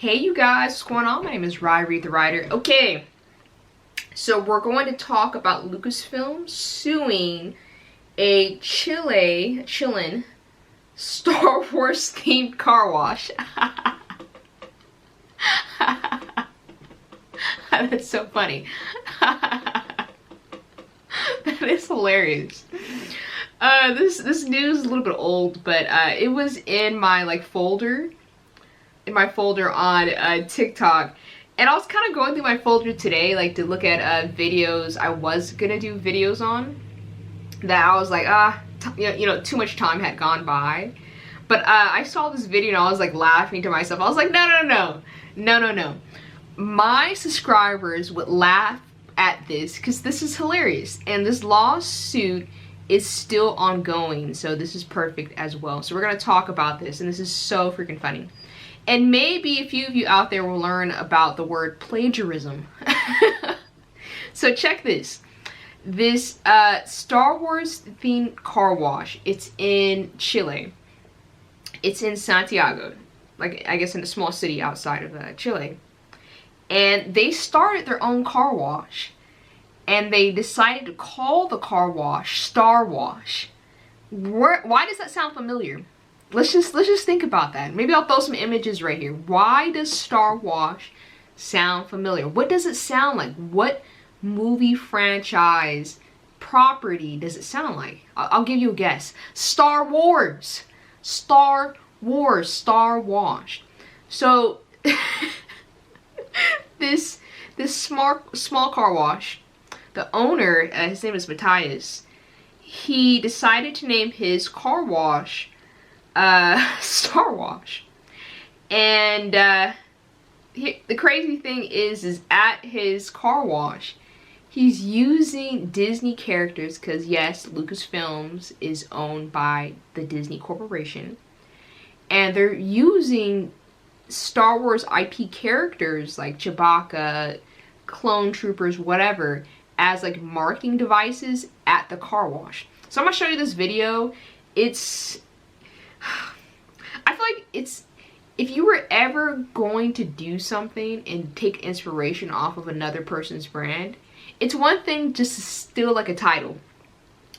Hey you guys, what's going on? My name is Reed the Writer. Okay, so we're going to talk about Lucasfilm suing a Chilean Star Wars themed car wash. That's so funny. That is hilarious. This news is a little bit old, but it was in my folder on TikTok, and I was kind of going through my folder today to look at videos I was gonna do videos on that I was like too much time had gone by, but I saw this video and I was laughing to myself. I was like, no, my subscribers would laugh at this because this is hilarious, and this lawsuit is still ongoing, so this is perfect as well. So we're gonna talk about this, and this is so freaking funny. And maybe a few of you out there will learn about the word plagiarism. So check this. This Star Wars themed car wash, it's in Chile. It's in Santiago, I guess in a small city outside of Chile. And they started their own car wash. And they decided to call the car wash Star Wash. Why does that sound familiar? Let's just think about that. Maybe I'll throw some images right here. Why does Star Wash sound familiar? What does it sound like? What movie franchise property does it sound like? I'll give you a guess. Star Wars. Star Wars. Star Wash. So this small car wash, the owner, his name is Matthias, he decided to name his car wash Star Wash. And the crazy thing is at his car wash, he's using Disney characters, because yes, Lucasfilms is owned by the Disney Corporation, and they're using Star Wars IP characters like Chewbacca, clone troopers, whatever, as marketing devices at the car wash. So I'm gonna show you this video. I feel like if you were ever going to do something and take inspiration off of another person's brand, it's one thing just to steal a title,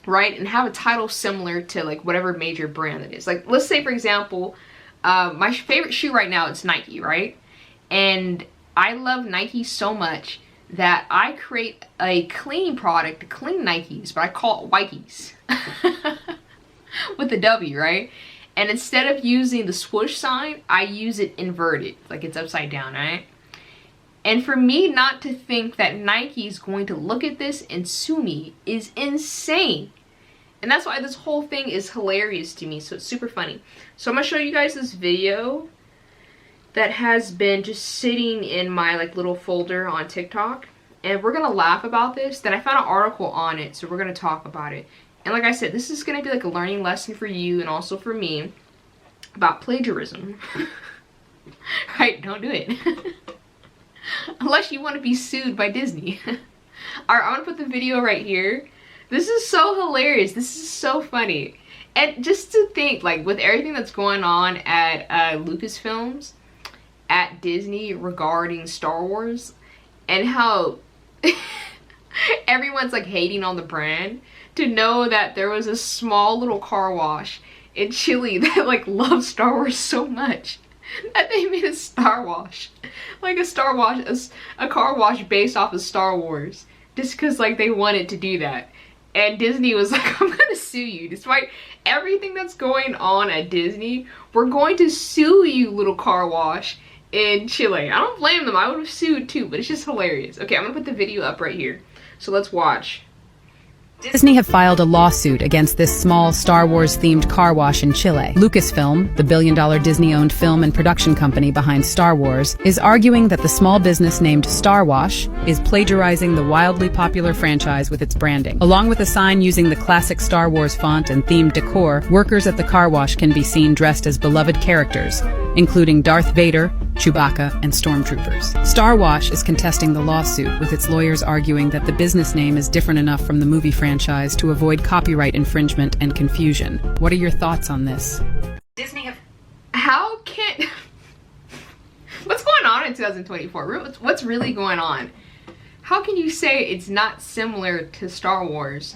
right? And have a title similar to whatever major brand it is. Let's say for example, my favorite shoe right now is Nike, right? And I love Nike so much that I create a cleaning product to clean Nikes, but I call it Wikes. With the W, right? And instead of using the swoosh sign, I use it inverted, it's upside down, right? And for me not to think that Nike is going to look at this and sue me is insane. And that's why this whole thing is hilarious to me, so it's super funny. So I'm gonna show you guys this video that has been just sitting in my little folder on TikTok, and we're gonna laugh about this. Then I found an article on it, so we're gonna talk about it. And like I said, this is gonna be a learning lesson for you and also for me about plagiarism. Right, don't do it. Unless you want to be sued by Disney. Alright, I'm gonna put the video right here. This is so hilarious. This is so funny. And just to think, with everything that's going on at Lucasfilms, at Disney regarding Star Wars, and how everyone's hating on the brand, to know that there was a small little car wash in Chile that loves Star Wars so much that they made a Star Wash, a car wash based off of Star Wars, just because they wanted to do that. And Disney was like, I'm gonna sue you. Despite everything that's going on at Disney, we're going to sue you, little car wash in Chile. I don't blame them. I would have sued too, but it's just hilarious. Okay, I'm gonna put the video up right here. So let's watch. Disney have filed a lawsuit against this small Star Wars-themed car wash in Chile. Lucasfilm, the billion-dollar Disney-owned film and production company behind Star Wars, is arguing that the small business named Star Wash is plagiarizing the wildly popular franchise with its branding. Along with a sign using the classic Star Wars font and themed decor, workers at the car wash can be seen dressed as beloved characters, including Darth Vader, Chewbacca, and stormtroopers. Star Wash is contesting the lawsuit, with its lawyers arguing that the business name is different enough from the movie franchise to avoid copyright infringement and confusion. What are your thoughts on this? Disney have... How can... What's going in 2024? What's really going on? How can you say it's not similar to Star Wars,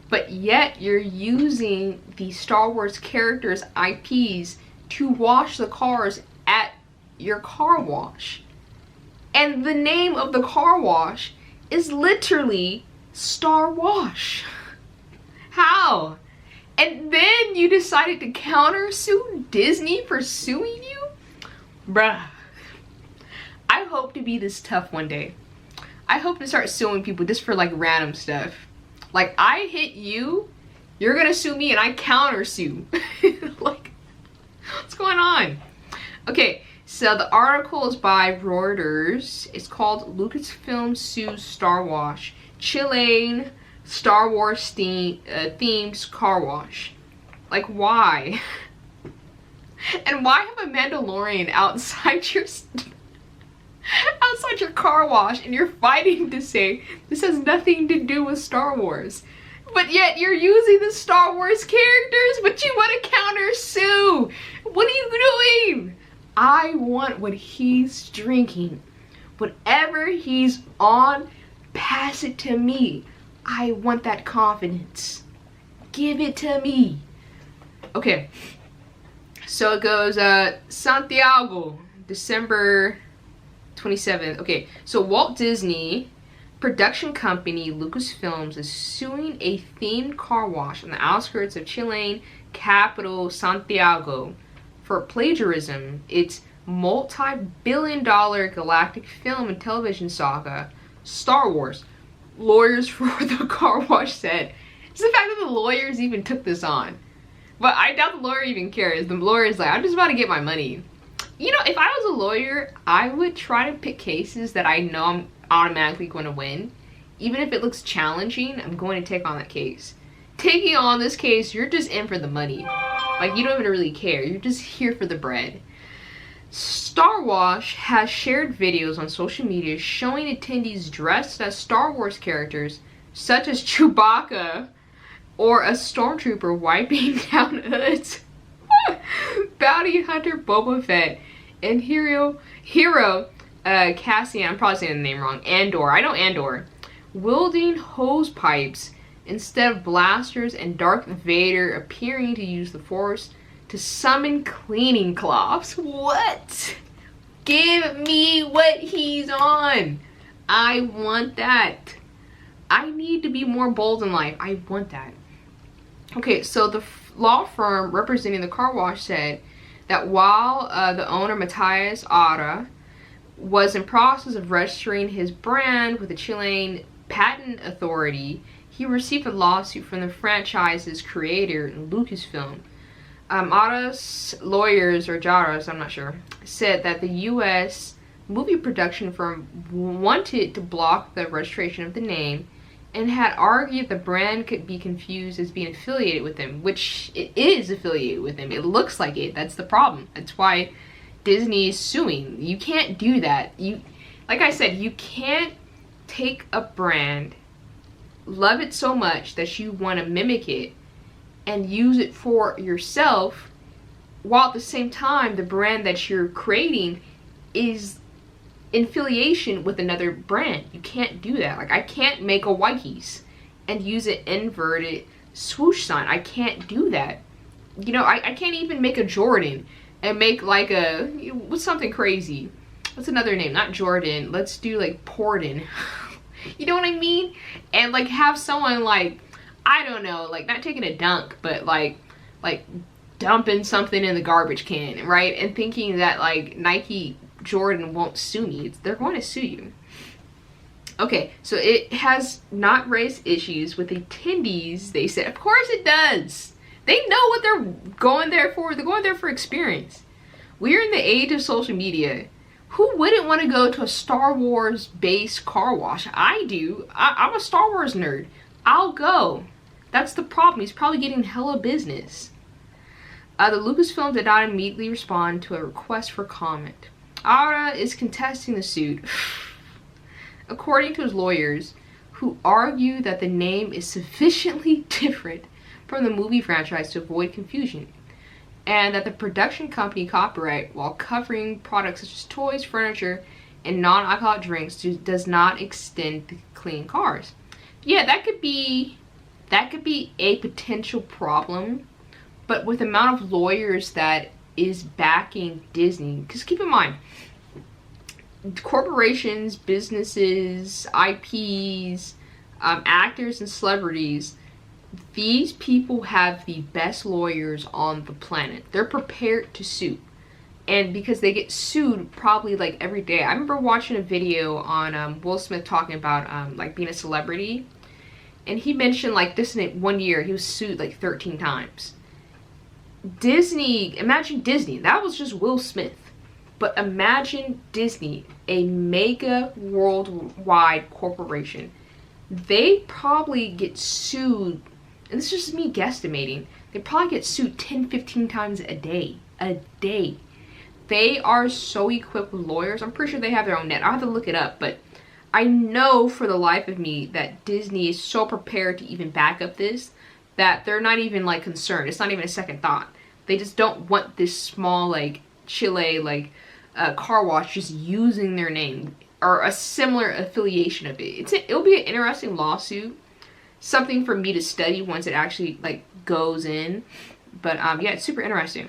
but yet you're using the Star Wars characters' IPs to wash the cars at your car wash? And the name of the car wash is literally Star Wash. How? And then you decided to counter-sue Disney for suing you? Bruh. I hope to be this tough one day. I hope to start suing people just for like random stuff. Like, I hit you, you're gonna sue me, and I counter-sue. Like, what's going on? Okay, so the article is by Reuters. It's called Lucasfilm Sues Star Wash. Chilean Star Wars themed car wash. Like, why? And why have a Mandalorian outside your car wash, and you're fighting to say this has nothing to do with Star Wars? But yet you're using the Star Wars characters, but you want to counter sue. What are you doing? I want what he's drinking. Whatever he's on, pass it to me. I want that confidence. Give it to me. Okay. So it goes, Santiago, December 27th. Okay, so Walt Disney production company Lucasfilms is suing a themed car wash on the outskirts of Chilean capital Santiago for plagiarism. Its multi-billion-dollar galactic film and television saga, Star Wars. Lawyers for the car wash said. It's the fact that the lawyers even took this on. But I doubt the lawyer even cares. The lawyer is like, I'm just about to get my money. You know, if I was a lawyer, I would try to pick cases that I know I'm automatically going to win. Even if it looks challenging, I'm going to take on that case. Taking on this case, you're just in for the money. Like, you don't even really care. You're just here for the bread. Star Wash has shared videos on social media showing attendees dressed as Star Wars characters, such as Chewbacca or a stormtrooper wiping down hoods. Bounty Hunter Boba Fett and hero Cassian, I'm probably saying the name wrong, Andor, I know Andor, wielding hose pipes instead of blasters, and Darth Vader appearing to use the Force to summon cleaning cloths. What? Give me what he's on. I want that. I need to be more bold in life. I want that. Okay, so the law firm representing the car wash said that while the owner, Matthias Ara, was in process of registering his brand with the Chilean Patent Authority, he received a lawsuit from the franchise's creator, Lucasfilm. Ara's lawyers, or Jaras, I'm not sure, said that the U.S. movie production firm wanted to block the registration of the name and had argued the brand could be confused as being affiliated with him, which it is affiliated with him. It looks like it. That's the problem. That's why Disney is suing. You can't do that. Like I said, you can't take a brand, love it so much that you want to mimic it, and use it for yourself, while at the same time the brand that you're creating is in affiliation with another brand. You can't do that. Like, I can't make a Nikes and use an inverted swoosh sign. I can't do that. You know, I can't even make a Jordan and make like a, what's something crazy? What's another name? Not Jordan. Let's do like Porden. You know what I mean? And like have someone like, I don't know, like not taking a dunk, but like dumping something in the garbage can, right? And thinking that like Nike Jordan won't sue me. They're going to sue you. Okay, so it has not raised issues with attendees, they said. Of course it does. They know what they're going there for. They're going there for experience. We're in the age of social media. Who wouldn't want to go to a Star Wars based car wash? I do. I'm a Star Wars nerd. I'll go. That's the problem. He's probably getting hella business. The Lucasfilm did not immediately respond to a request for comment. Ara is contesting the suit, according to his lawyers, who argue that the name is sufficiently different from the movie franchise to avoid confusion, and that the production company copyright, while covering products such as toys, furniture, and non-alcoholic drinks does not extend to clean cars. Yeah, that could be a potential problem, but with the amount of lawyers that is backing Disney, because keep in mind, corporations, businesses, IPs, actors and celebrities, these people have the best lawyers on the planet. They're prepared to sue. And because they get sued probably like every day. I remember watching a video on Will Smith talking about like being a celebrity. And he mentioned like this in 1 year, he was sued like 13 times. Disney, imagine Disney. That was just Will Smith. But imagine Disney, a mega worldwide corporation. They probably get sued, and this is just me guesstimating, they probably get sued 10, 15 times a day. A day. They are so equipped with lawyers. I'm pretty sure they have their own net. I'll have to look it up, but I know for the life of me that Disney is so prepared to even back up this that they're not even like concerned. It's not even a second thought. They just don't want this small like Chile like car wash just using their name or a similar affiliation of it. It'll be an interesting lawsuit, something for me to study once it actually like goes in. But yeah, it's super interesting.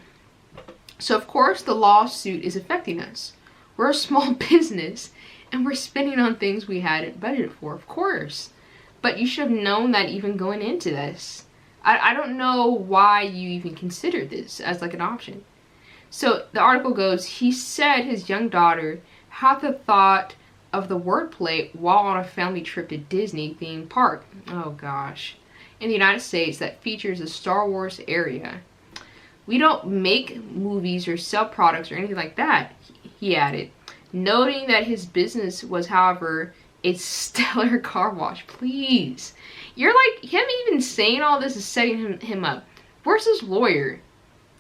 So of course the lawsuit is affecting us. We're a small business and we're spending on things we hadn't budgeted for, of course. But you should have known that even going into this. I don't know why you even considered this as like an option. So the article goes, he said his young daughter had the thought of the wordplay while on a family trip to Disney theme park. Oh gosh. In the United States that features a Star Wars area. We don't make movies or sell products or anything like that, he added, noting that his business was, however, a stellar car wash. Please. You're like, him even saying all this is setting him up. Where's his lawyer?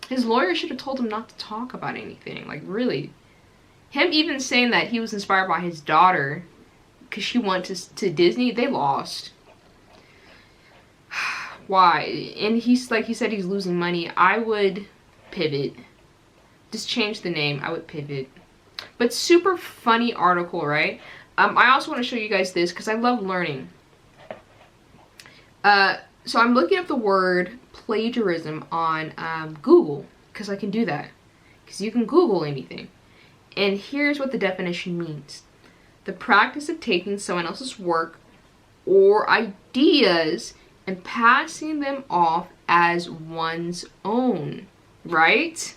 His lawyer should have told him not to talk about anything. Like, really. Him even saying that he was inspired by his daughter because she went to Disney, they lost. Why? And he's like, he said he's losing money. I would pivot. Just change the name. I would pivot. But super funny article, right? I also want to show you guys this because I love learning. So I'm looking up the word plagiarism on Google because I can do that. Because you can Google anything. And here's what the definition means. The practice of taking someone else's work or ideas and passing them off as one's own, right?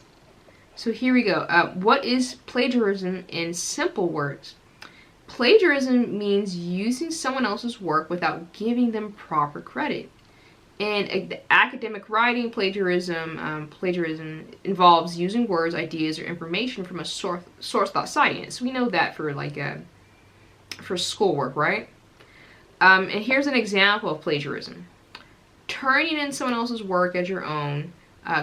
So here we go. What is plagiarism in simple words? Plagiarism means using someone else's work without giving them proper credit. In academic writing, plagiarism involves using words, ideas, or information from a source without citing it. So we know that for like for schoolwork, right? And here's an example of plagiarism. Turning in someone else's work as your own,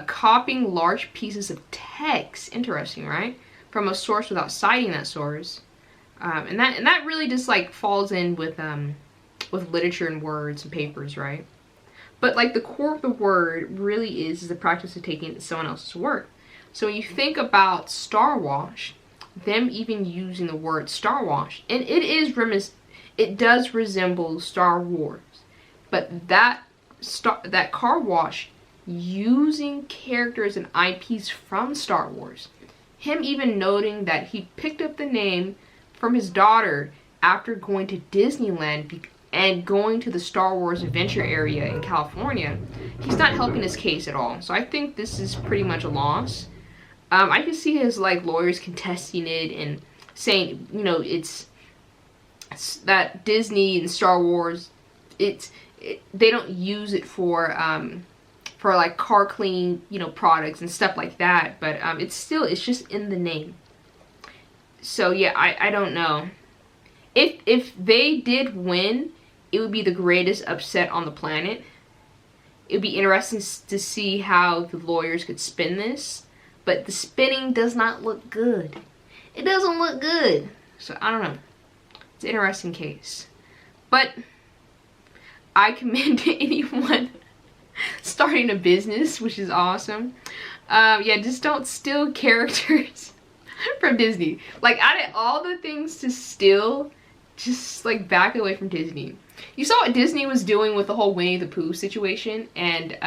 copying large pieces of text, interesting, right? From a source without citing that source. And that really just like falls in with literature and words and papers, right? But like the core of the word really is the practice of taking someone else's work. So when you think about Star Wash, them even using the word Star Wash, and it does resemble Star Wars, but that car wash using characters and IPs from Star Wars. Him even noting that he picked up the name from his daughter after going to Disneyland and going to the Star Wars adventure area in California. He's not helping his case at all. So I think this is pretty much a loss. I can see his like lawyers contesting it and saying, you know, it's that Disney and Star Wars, they don't use it for like car cleaning, you know, products and stuff like that. But it's just in the name. So yeah, I don't know. If they did win, it would be the greatest upset on the planet. It would be interesting to see how the lawyers could spin this. But the spinning does not look good. It doesn't look good. So I don't know. It's an interesting case. But I commend anyone starting a business, which is awesome. Yeah, just don't steal characters from Disney. Like, out of all the things to steal, just like back away from Disney. You saw what Disney was doing with the whole Winnie the Pooh situation and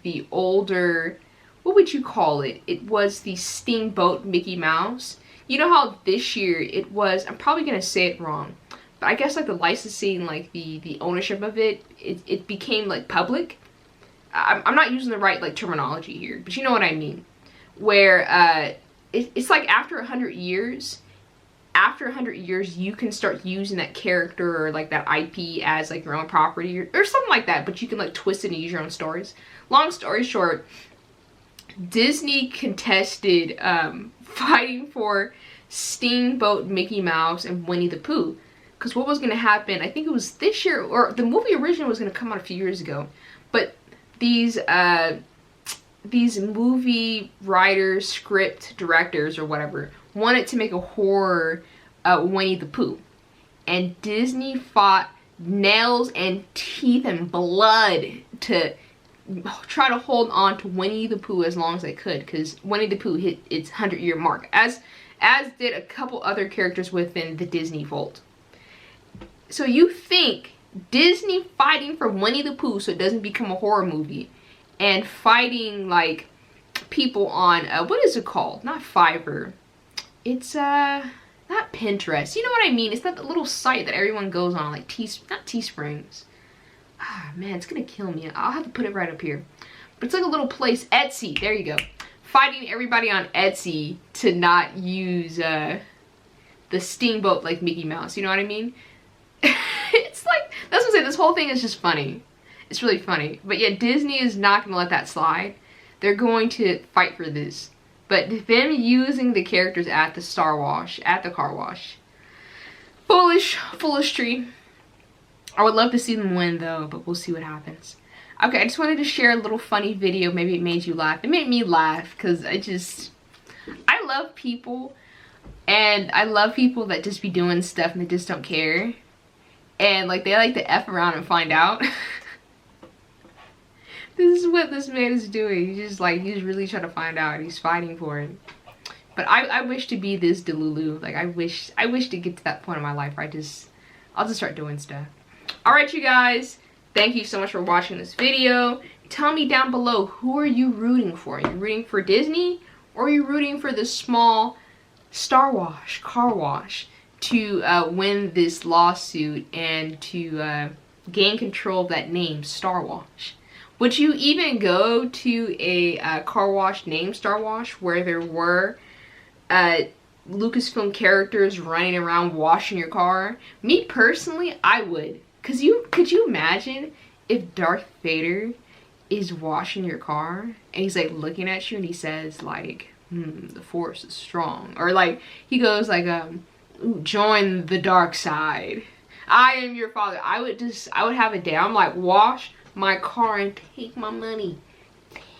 the older, what would you call it? It was the Steamboat Mickey Mouse. You know how this year it was, I'm probably gonna say it wrong, but I guess like the licensing, like the ownership of it became like public. I'm not using the right like terminology here, but you know what I mean. Where it's like after 100 years, you can start using that character or like that IP as like your own property or something like that, but you can like twist it and use your own stories. Long story short, Disney contested fighting for Steamboat Mickey Mouse and Winnie the Pooh. Because what was going to happen, I think it was this year, or the movie originally was going to come out a few years ago, but these movie writers, script directors, or whatever, wanted to make a horror Winnie the Pooh. And Disney fought nails and teeth and blood to try to hold on to Winnie the Pooh as long as they could, because Winnie the Pooh hit its 100-year mark, as did a couple other characters within the Disney fold. So you think Disney fighting for Winnie the Pooh so it doesn't become a horror movie, and fighting like people on what is it called? Not Fiverr. It's not Pinterest. You know what I mean? It's that little site that everyone goes on, like not Teesprings. Ah, man, it's gonna kill me. I'll have to put it right up here. But it's like a little place, Etsy. There you go. Fighting everybody on Etsy to not use the Steamboat like Mickey Mouse. You know what I mean? It's like, that's what I'm saying. This whole thing is just funny. It's really funny. But yet Disney is not gonna let that slide. They're going to fight for this. But them using the characters at the car wash. Foolish tree. I would love to see them win though, but we'll see what happens. Okay, I just wanted to share a little funny video. Maybe it made you laugh. It made me laugh because I love people, and I love people that just be doing stuff and they just don't care. And like they like to F around and find out. This is what this man is doing. He's really trying to find out. He's fighting for it. But I wish to be this Delulu. Like I wish to get to that point in my life where I'll just start doing stuff. Alright you guys, thank you so much for watching this video. Tell me down below, who are you rooting for? Are you rooting for Disney, or are you rooting for the small car wash to win this lawsuit and to gain control of that name, Star Wash? Would you even go to a car wash named Star Wash where there were Lucasfilm characters running around washing your car? Me personally, I would. Could you imagine if Darth Vader is washing your car and he's like looking at you and he says like, the force is strong, or like he goes like join the dark side, I am your father. I would have a day. I'm like, wash my car and take my money,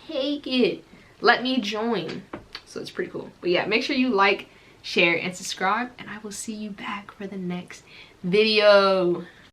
take it, let me join. So it's pretty cool. But yeah, make sure you like, share, and subscribe, and I will see you back for the next video.